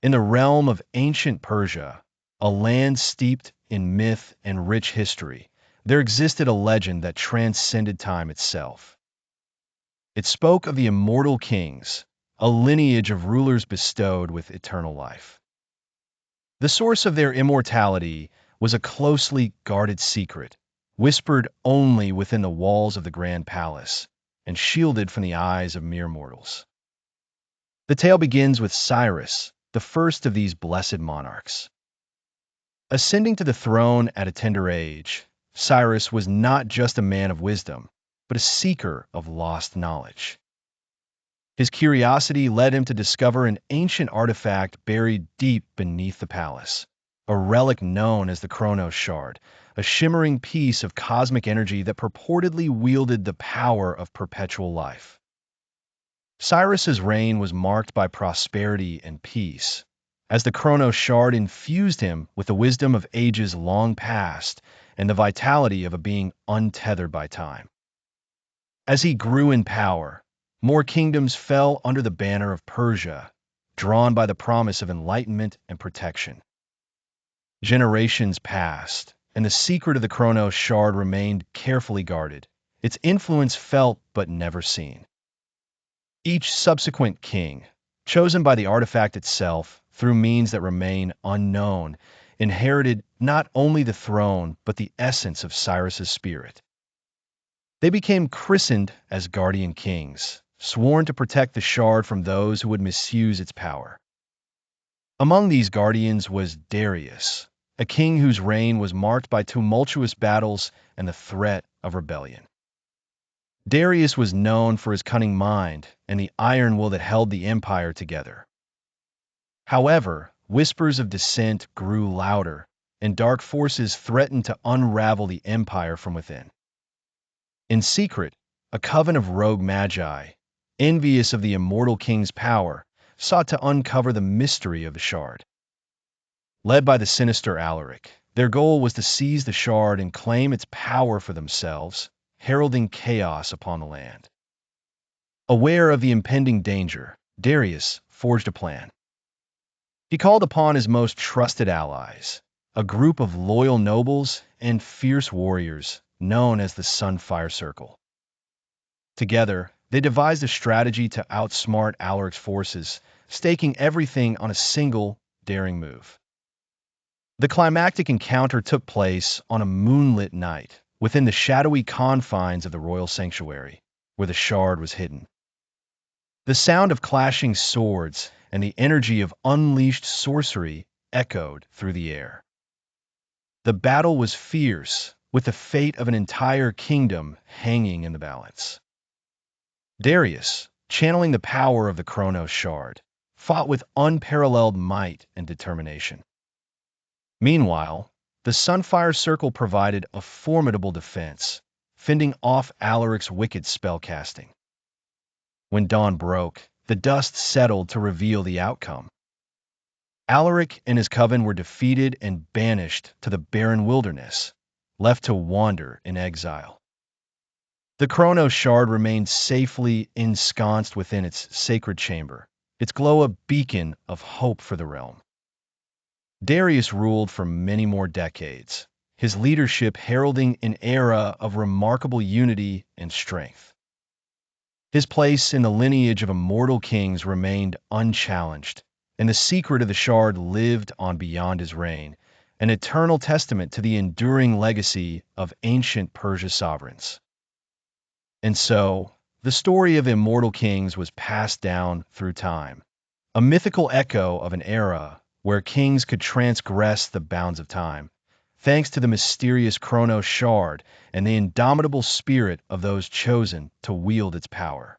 In the realm of ancient Persia, a land steeped in myth and rich history, there existed a legend that transcended time itself. It spoke of the Immortal Kings, a lineage of rulers bestowed with eternal life. The source of their immortality was a closely guarded secret, whispered only within the walls of the grand palace, and shielded from the eyes of mere mortals. The tale begins with Cyrus, the first of these blessed monarchs. Ascending to the throne at a tender age, Cyrus was not just a man of wisdom, but a seeker of lost knowledge. His curiosity led him to discover an ancient artifact buried deep beneath the palace, a relic known as the Chronos Shard, a shimmering piece of cosmic energy that purportedly wielded the power of perpetual life. Cyrus's reign was marked by prosperity and peace, as the Chronos Shard infused him with the wisdom of ages long past and the vitality of a being untethered by time. As he grew in power, more kingdoms fell under the banner of Persia, drawn by the promise of enlightenment and protection. Generations passed, and the secret of the Chronos Shard remained carefully guarded, its influence felt but never seen. Each subsequent king, chosen by the artifact itself through means that remain unknown, inherited not only the throne but the essence of Cyrus's spirit. They became christened as guardian kings, sworn to protect the shard from those who would misuse its power. Among these guardians was Darius, a king whose reign was marked by tumultuous battles and the threat of rebellion. Darius was known for his cunning mind and the iron will that held the empire together. However, whispers of dissent grew louder, and dark forces threatened to unravel the empire from within. In secret, a coven of rogue magi, envious of the Immortal King's power, sought to uncover the mystery of the shard. Led by the sinister Alaric, their goal was to seize the shard and claim its power for themselves, heralding chaos upon the land. Aware of the impending danger, Darius forged a plan. He called upon his most trusted allies, a group of loyal nobles and fierce warriors known as the Sunfire Circle. Together, they devised a strategy to outsmart Alaric's forces, staking everything on a single, daring move. The climactic encounter took place on a moonlit night within the shadowy confines of the royal sanctuary, where the shard was hidden. The sound of clashing swords and the energy of unleashed sorcery echoed through the air. The battle was fierce, with the fate of an entire kingdom hanging in the balance. Darius, channeling the power of the Chronos Shard, fought with unparalleled might and determination. Meanwhile, the Sunfire Circle provided a formidable defense, fending off Alaric's wicked spellcasting. When dawn broke, the dust settled to reveal the outcome. Alaric and his coven were defeated and banished to the barren wilderness, left to wander in exile. The Chronos Shard remained safely ensconced within its sacred chamber, its glow a beacon of hope for the realm. Darius ruled for many more decades, his leadership heralding an era of remarkable unity and strength. His place in the lineage of immortal kings remained unchallenged, and the secret of the shard lived on beyond his reign, an eternal testament to the enduring legacy of ancient Persia sovereigns. And so, the story of immortal kings was passed down through time, a mythical echo of an era where kings could transgress the bounds of time, thanks to the mysterious Chronos Shard and the indomitable spirit of those chosen to wield its power.